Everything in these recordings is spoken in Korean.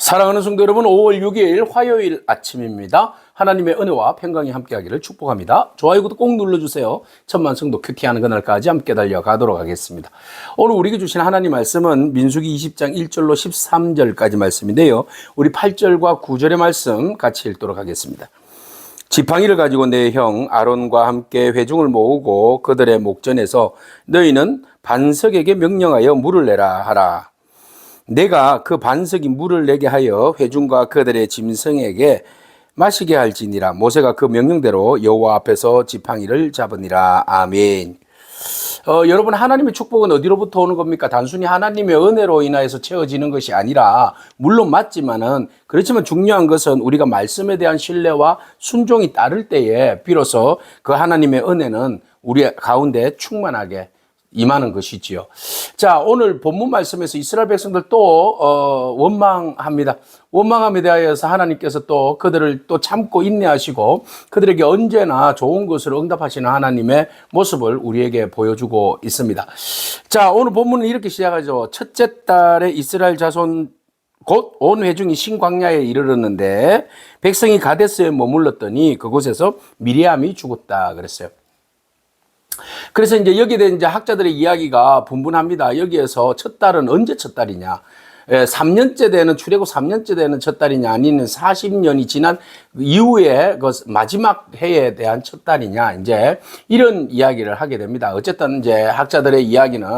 사랑하는 성도 여러분, 5월 6일 화요일 아침입니다. 하나님의 은혜와 평강이 함께하기를 축복합니다. 좋아요, 구독 꼭 눌러주세요. 천만 성도 큐티하는 그날까지 함께 달려가도록 하겠습니다. 오늘 우리에게 주신 하나님 말씀은 민수기 20장 1절로 13절까지 말씀인데요. 우리 8절과 9절의 말씀 같이 읽도록 하겠습니다. 지팡이를 가지고 내 형 아론과 함께 회중을 모으고 그들의 목전에서 너희는 반석에게 명령하여 물을 내라 하라. 내가 그 반석이 물을 내게 하여 회중과 그들의 짐승에게 마시게 할지니라. 모세가 그 명령대로 여호와 앞에서 지팡이를 잡으니라. 아멘. 여러분, 하나님의 축복은 어디로부터 오는 겁니까? 단순히 하나님의 은혜로 인하여서 채워지는 것이 아니라, 물론 맞지만은, 그렇지만 중요한 것은 우리가 말씀에 대한 신뢰와 순종이 따를 때에 비로소 그 하나님의 은혜는 우리 가운데 충만하게 임하는 것이지요. 자, 오늘 본문 말씀에서 이스라엘 백성들 또 원망합니다. 원망함에 대하여서 하나님께서 또 그들을 또 참고 인내하시고 그들에게 언제나 좋은 것으로 응답하시는 하나님의 모습을 우리에게 보여주고 있습니다. 자, 오늘 본문은 이렇게 시작하죠. 첫째 달에 이스라엘 자손 곧 온 회중이 신광야에 이르렀는데 백성이 가데스에 머물렀더니 그곳에서 미리암이 죽었다 그랬어요. 그래서 이제 여기에 대한 이제 학자들의 이야기가 분분합니다. 여기에서 첫 달은 언제 첫 달이냐? 3년째 되는, 출애굽 3년째 되는 첫 달이냐, 아니면 40년이 지난 이후에 그 마지막 해에 대한 첫 달이냐, 이제 이런 이야기를 하게 됩니다. 어쨌든 이제 학자들의 이야기는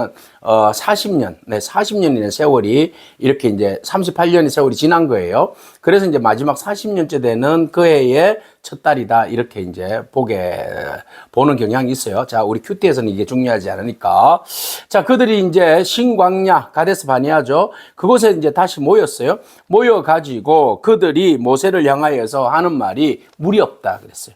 40년, 40년이라는 세월이 이렇게 이제 38년의 세월이 지난 거예요. 그래서 이제 마지막 40년째 되는 그 해의 첫 달이다, 이렇게 이제 보는 경향이 있어요. 자, 우리 큐티에서는 이게 중요하지 않으니까. 자, 그들이 이제 신광야, 가데스 바네아죠. 그곳에 이제 다시 모였어요. 모여가지고 그들이 모세를 향하여서 하는 말이 물이 없다 그랬어요.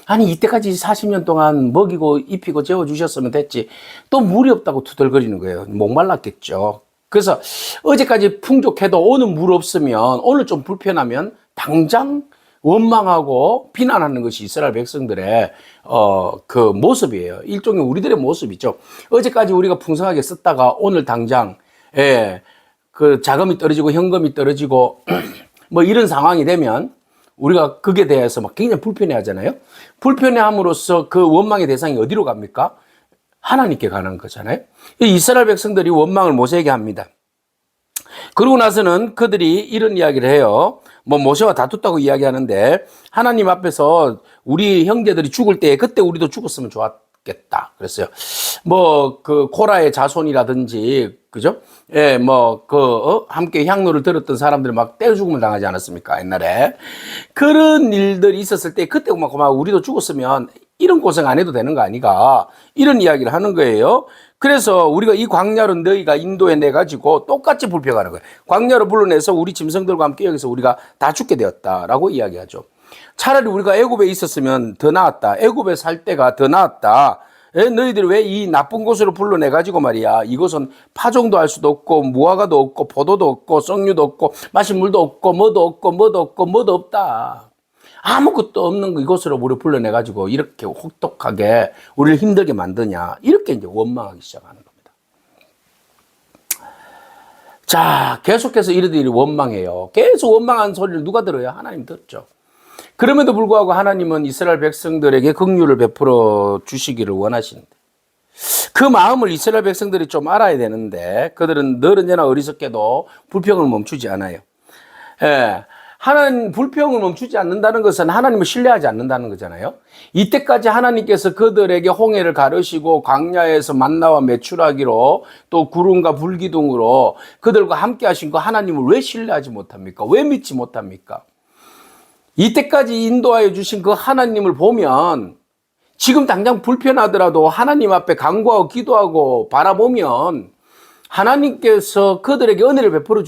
아니, 이때까지 40년 동안 먹이고 입히고 재워주셨으면 됐지. 또 물이 없다고 투덜거리는 거예요. 목말랐겠죠. 그래서 어제까지 풍족해도 오늘 물 없으면, 오늘 좀 불편하면 당장 원망하고 비난하는 것이 이스라엘 백성들의 그 모습이에요. 일종의 우리들의 모습이죠. 어제까지 우리가 풍성하게 썼다가 오늘 당장 그 자금이 떨어지고 현금이 떨어지고 뭐 이런 상황이 되면 우리가 그게 대해서 막 굉장히 불편해 하잖아요. 불편해함으로써 그 원망의 대상이 어디로 갑니까? 하나님께 가는 거잖아요. 이스라엘 백성들이 원망을 모세에게 합니다. 그러고 나서는 그들이 이런 이야기를 해요. 뭐 모세와 다투다고 이야기하는데, 하나님 앞에서 우리 형제들이 죽을 때 그때 우리도 죽었으면 좋았겠다 그랬어요. 뭐 그 코라의 자손이라든지, 그죠? 예, 뭐 함께 향로를 들었던 사람들이 막 떼어 죽음을 당하지 않았습니까? 옛날에 그런 일들이 있었을 때 그때 막 우리도 죽었으면 이런 고생 안 해도 되는 거 아니가, 이런 이야기를 하는 거예요. 그래서 우리가 이 광야로 너희가 인도해 내 가지고 똑같이 불평하는 거예요. 광야로 불러내서 우리 짐승들과 함께 여기서 우리가 다 죽게 되었다라고 이야기하죠. 차라리 우리가 애굽에 있었으면 더 나았다. 애굽에 살 때가 더 나았다. 너희들이 왜 이 나쁜 곳으로 불러내 가지고 말이야, 이곳은 파종도 할 수도 없고 무화과도 없고 포도도 없고 석류도 없고 마실 물도 없고 뭐도 없다. 아무것도 없는 이곳으로 우리를 불러내 가지고 이렇게 혹독하게 우리를 힘들게 만드냐, 이렇게 이제 원망하기 시작하는 겁니다. 자, 계속해서 이들이 원망해요. 계속 원망하는 소리를 누가 들어요? 하나님 듣죠. 그럼에도 불구하고 하나님은 이스라엘 백성들에게 긍휼을 베풀어 주시기를 원하시는데, 그 마음을 이스라엘 백성들이 좀 알아야 되는데, 그들은 늘 언제나 어리석게도 불평을 멈추지 않아요. 하나님 불평을 멈추지 않는다는 것은 하나님을 신뢰하지 않는다는 거잖아요. 이때까지 하나님께서 그들에게 홍해를 가르시고 광야에서 만나와 메추라기로 또 구름과 불기둥으로 그들과 함께 하신 그 하나님을 왜 신뢰하지 못합니까? 왜 믿지 못합니까? 이때까지 인도하여 주신 그 하나님을 보면, 지금 당장 불편하더라도 하나님 앞에 간구하고 기도하고 바라보면 하나님께서 그들에게 은혜를 베풀어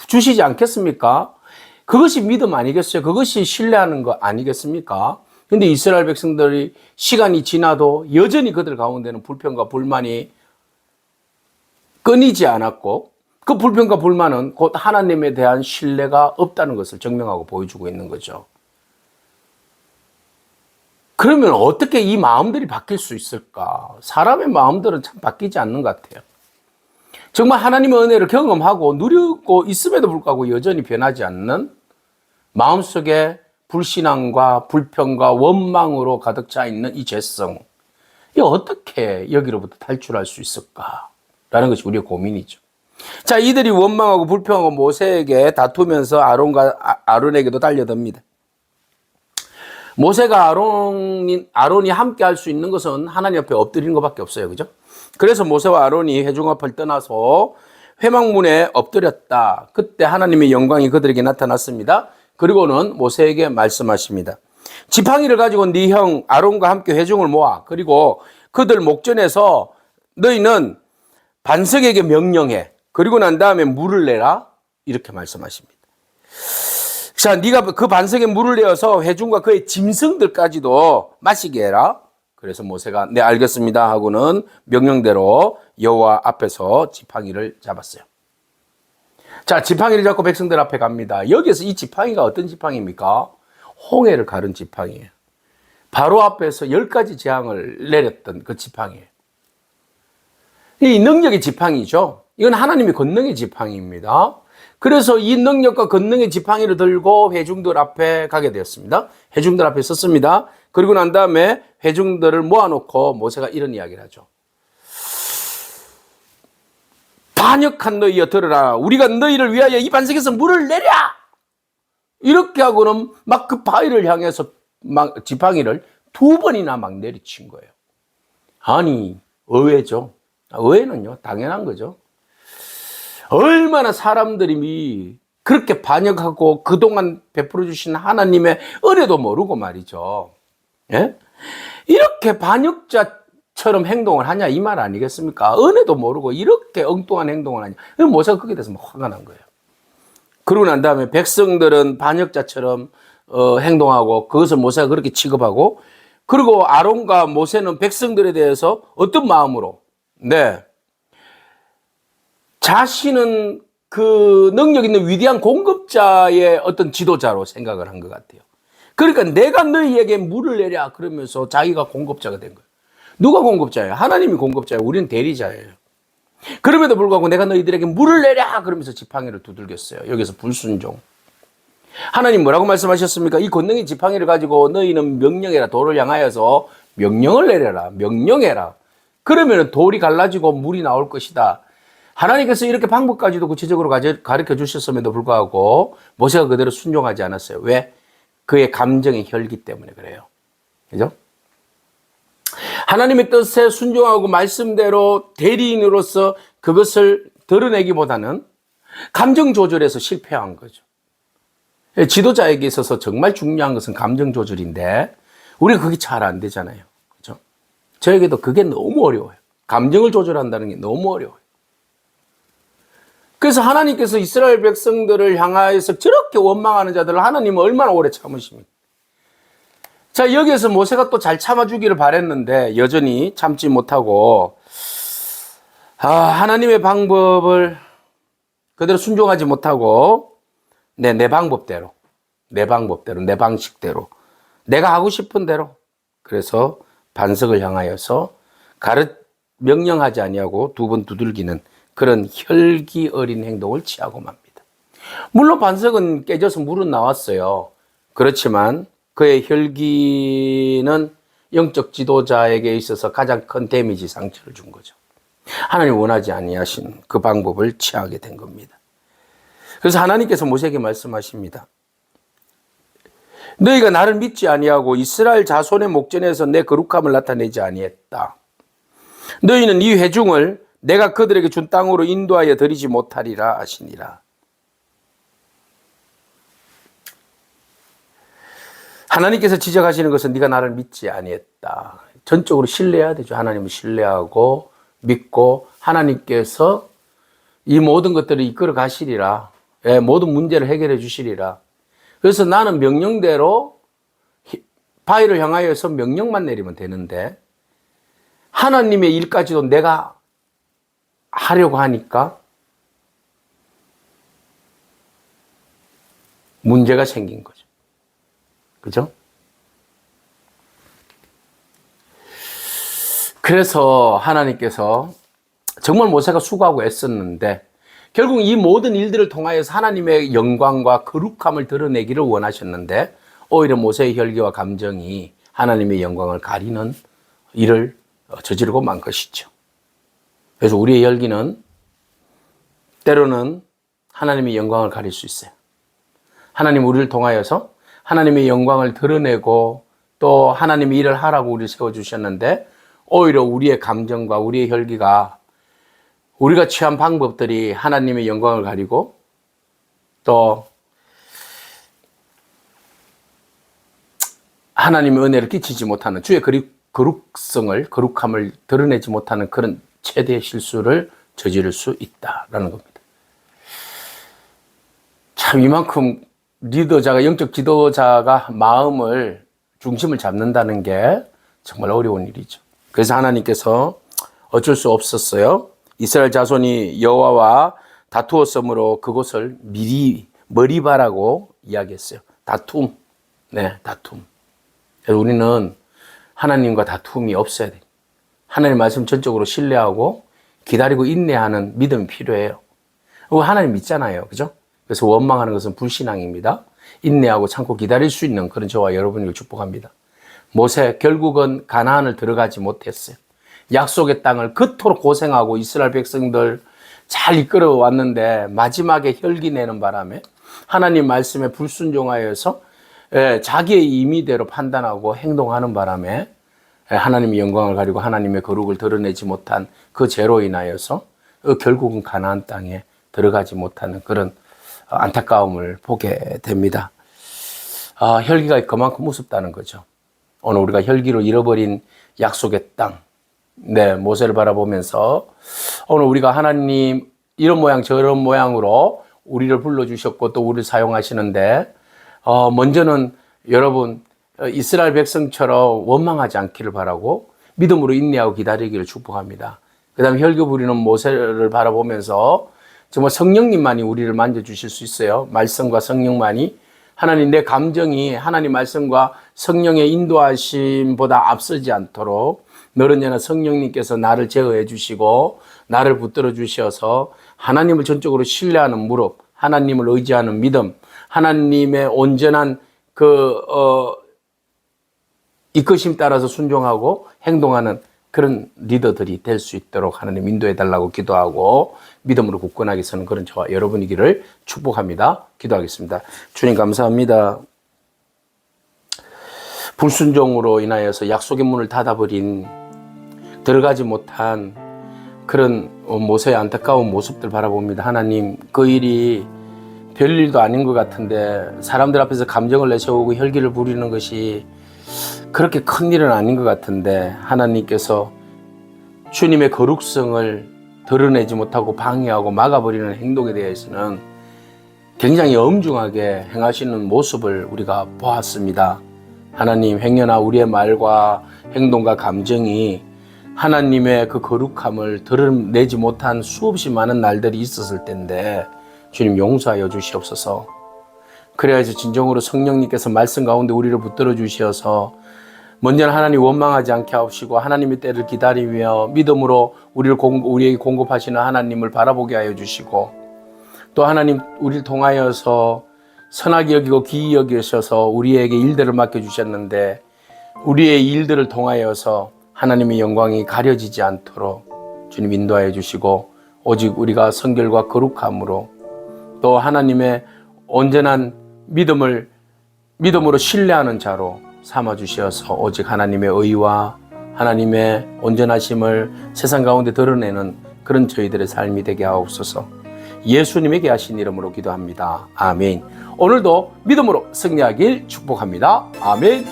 주시지 않겠습니까? 그것이 믿음 아니겠어요? 그것이 신뢰하는 거 아니겠습니까? 근데 이스라엘 백성들이 시간이 지나도 여전히 그들 가운데는 불평과 불만이 끊이지 않았고, 그 불평과 불만은 곧 하나님에 대한 신뢰가 없다는 것을 증명하고 보여주고 있는 거죠. 그러면 어떻게 이 마음들이 바뀔 수 있을까? 사람의 마음들은 참 바뀌지 않는 것 같아요. 정말 하나님의 은혜를 경험하고 누리고 있음에도 불구하고 여전히 변하지 않는 마음속에 불신앙과 불평과 원망으로 가득 차 있는 이 죄성, 이 어떻게 여기로부터 탈출할 수 있을까라는 것이 우리의 고민이죠. 자, 이들이 원망하고 불평하고 모세에게 다투면서 아론에게도 달려듭니다. 모세가 아론이 함께 할 수 있는 것은 하나님 앞에 엎드리는 것밖에 없어요. 그죠? 그래서 모세와 아론이 회중 앞을 떠나서 회막문에 엎드렸다. 그때 하나님의 영광이 그들에게 나타났습니다. 그리고는 모세에게 말씀하십니다. 지팡이를 가지고 네 형 아론과 함께 회중을 모아. 그리고 그들 목전에서 너희는 반석에게 명령해. 그리고 난 다음에 물을 내라. 이렇게 말씀하십니다. 자, 네가 그 반석에 물을 내어서 회중과 그의 짐승들까지도 마시게 해라. 그래서 모세가 네 알겠습니다 하고는 명령대로 여호와 앞에서 지팡이를 잡았어요. 자, 지팡이를 잡고 백성들 앞에 갑니다. 여기에서 이 지팡이가 어떤 지팡이입니까? 홍해를 가른 지팡이에요. 바로 앞에서 10가지 재앙을 내렸던 그 지팡이에요. 이 능력의 지팡이죠. 이건 하나님의 권능의 지팡이입니다. 그래서 이 능력과 권능의 지팡이를 들고 회중들 앞에 가게 되었습니다. 회중들 앞에 섰습니다. 그리고 난 다음에 회중들을 모아놓고 모세가 이런 이야기를 하죠. 반역한 너희여 들으라. 우리가 너희를 위하여 이 반석에서 물을 내랴. 이렇게 하고는 막 그 바위를 향해서 막 지팡이를 2번이나 막 내리친 거예요. 아니, 의외죠. 의외는요, 당연한 거죠. 얼마나 사람들이 그렇게 반역하고 그동안 베풀어 주신 하나님의 은혜도 모르고 말이죠. 예? 이렇게 반역자처럼 행동을 하냐 이 말 아니겠습니까? 은혜도 모르고 이렇게 엉뚱한 행동을 하냐. 모세가 거기에 대해서 화가 난 거예요. 그러고 난 다음에 백성들은 반역자처럼 행동하고 그것을 모세가 그렇게 취급하고, 그리고 아론과 모세는 백성들에 대해서 어떤 마음으로, 네, 자신은 그 능력 있는 위대한 공급자의 어떤 지도자로 생각을 한 것 같아요. 그러니까 내가 너희에게 물을 내랴 그러면서 자기가 공급자가 된 거예요. 누가 공급자예요? 하나님이 공급자예요. 우리는 대리자예요. 그럼에도 불구하고 내가 너희들에게 물을 내랴 그러면서 지팡이를 두들겼어요. 여기서 불순종. 하나님 뭐라고 말씀하셨습니까? 이 권능의 지팡이를 가지고 너희는 명령해라. 돌을 향하여서 명령을 내려라. 명령해라. 그러면 돌이 갈라지고 물이 나올 것이다. 하나님께서 이렇게 방법까지도 구체적으로 가르쳐 주셨음에도 불구하고 모세가 그대로 순종하지 않았어요. 왜? 그의 감정의 혈기 때문에 그래요. 그죠? 하나님의 뜻에 순종하고 말씀대로 대리인으로서 그것을 드러내기보다는 감정 조절에서 실패한 거죠. 지도자에게 있어서 정말 중요한 것은 감정 조절인데 우리가 그게 잘 안 되잖아요. 그죠? 저에게도 그게 너무 어려워요. 감정을 조절한다는 게 너무 어려워요. 그래서 하나님께서 이스라엘 백성들을 향하여서 저렇게 원망하는 자들을 하나님은 얼마나 오래 참으십니까? 자, 여기에서 모세가 또 잘 참아주기를 바랬는데 여전히 참지 못하고 하나님의 방법을 그대로 순종하지 못하고 내 방법대로, 내 방식대로, 내가 하고 싶은 대로, 그래서 반석을 향하여서 명령하지 아니하고 2번 두들기는 그런 혈기 어린 행동을 취하고 맙니다. 물론 반석은 깨져서 물은 나왔어요. 그렇지만 그의 혈기는 영적 지도자에게 있어서 가장 큰 데미지 상처를 준 거죠. 하나님 원하지 아니하신 그 방법을 취하게 된 겁니다. 그래서 하나님께서 모세에게 말씀하십니다. 너희가 나를 믿지 아니하고 이스라엘 자손의 목전에서 내 거룩함을 나타내지 아니했다. 너희는 이 회중을 내가 그들에게 준 땅으로 인도하여 드리지 못하리라 하시니라. 하나님께서 지적하시는 것은 네가 나를 믿지 아니했다. 전적으로 신뢰해야 되죠. 하나님을 신뢰하고 믿고 하나님께서 이 모든 것들을 이끌어 가시리라. 모든 문제를 해결해 주시리라. 그래서 나는 명령대로 바위를 향하여서 명령만 내리면 되는데 하나님의 일까지도 내가 하려고 하니까 문제가 생긴 거죠. 그죠? 그래서 하나님께서 정말 모세가 수고하고 애썼는데 결국 이 모든 일들을 통하여서 하나님의 영광과 거룩함을 드러내기를 원하셨는데 오히려 모세의 혈기와 감정이 하나님의 영광을 가리는 일을 저지르고 만 것이죠. 그래서 우리의 혈기는 때로는 하나님의 영광을 가릴 수 있어요. 하나님 우리를 통하여서 하나님의 영광을 드러내고 또 하나님의 일을 하라고 우리를 세워주셨는데 오히려 우리의 감정과 우리의 혈기가 우리가 취한 방법들이 하나님의 영광을 가리고 또 하나님의 은혜를 끼치지 못하는 주의 거룩함을 드러내지 못하는 그런 최대의 실수를 저지를 수 있다라는 겁니다. 참 이만큼 리더자가 영적 지도자가 마음을 중심을 잡는다는 게 정말 어려운 일이죠. 그래서 하나님께서 어쩔 수 없었어요. 이스라엘 자손이 여호와와 다투었으므로 그곳을 머리바라고 이야기했어요. 다툼. 네, 다툼. 그래서 우리는 하나님과 다툼이 없어야 돼요. 하나님 말씀 전적으로 신뢰하고 기다리고 인내하는 믿음이 필요해요. 하나님 믿잖아요. 그죠? 그래서 원망하는 것은 불신앙입니다. 인내하고 참고 기다릴 수 있는 그런 저와 여러분을 축복합니다. 모세 결국은 가나안을 들어가지 못했어요. 약속의 땅을 그토록 고생하고 이스라엘 백성들 잘 이끌어 왔는데 마지막에 혈기 내는 바람에 하나님 말씀에 불순종하여서 자기의 임의대로 판단하고 행동하는 바람에 하나님의 영광을 가리고 하나님의 거룩을 드러내지 못한 그 죄로 인하여서 결국은 가나안 땅에 들어가지 못하는 그런 안타까움을 보게 됩니다. 혈기가 그만큼 무섭다는 거죠. 오늘 우리가 혈기로 잃어버린 약속의 땅, 네, 모세를 바라보면서 오늘 우리가 하나님 이런 모양 저런 모양으로 우리를 불러주셨고 또 우리를 사용하시는데 먼저는 여러분 이스라엘 백성처럼 원망하지 않기를 바라고 믿음으로 인내하고 기다리기를 축복합니다. 그 다음에 혈기 부리는 모세를 바라보면서 정말 성령님만이 우리를 만져주실 수 있어요. 말씀과 성령만이. 하나님 내 감정이 하나님 말씀과 성령의 인도하심보다 앞서지 않도록 너는 여나 성령님께서 나를 제어해 주시고 나를 붙들어 주셔서 하나님을 전적으로 신뢰하는 무릎, 하나님을 의지하는 믿음, 하나님의 온전한 이끄심 따라서 순종하고 행동하는 그런 리더들이 될 수 있도록 하나님 인도해 달라고 기도하고 믿음으로 굳건하게 서는 그런 저와 여러분이기를 축복합니다. 기도하겠습니다. 주님 감사합니다. 불순종으로 인하여서 약속의 문을 닫아버린 들어가지 못한 그런 모세의 안타까운 모습들 바라봅니다. 하나님 그 일이 별일도 아닌 것 같은데 사람들 앞에서 감정을 내세우고 혈기를 부리는 것이 그렇게 큰 일은 아닌 것 같은데 하나님께서 주님의 거룩성을 드러내지 못하고 방해하고 막아버리는 행동에 대해서는 굉장히 엄중하게 행하시는 모습을 우리가 보았습니다. 하나님 행여나 우리의 말과 행동과 감정이 하나님의 그 거룩함을 드러내지 못한 수없이 많은 날들이 있었을 텐데 주님 용서하여 주시옵소서. 그래야지 진정으로 성령님께서 말씀 가운데 우리를 붙들어 주셔서 먼저는 하나님 원망하지 않게 하옵시고 하나님의 때를 기다리며 믿음으로 우리에게 공급하시는 하나님을 바라보게 하여 주시고 또 하나님 우리를 통하여서 선하게 여기고 기이 여기셔서 우리에게 일들을 맡겨주셨는데 우리의 일들을 통하여서 하나님의 영광이 가려지지 않도록 주님 인도하여 주시고 오직 우리가 성결과 거룩함으로 또 하나님의 온전한 믿음으로 신뢰하는 자로 삼아주셔서 오직 하나님의 의와 하나님의 온전하심을 세상 가운데 드러내는 그런 저희들의 삶이 되게 하옵소서. 예수님에게 하신 이름으로 기도합니다. 아멘. 오늘도 믿음으로 승리하길 축복합니다. 아멘.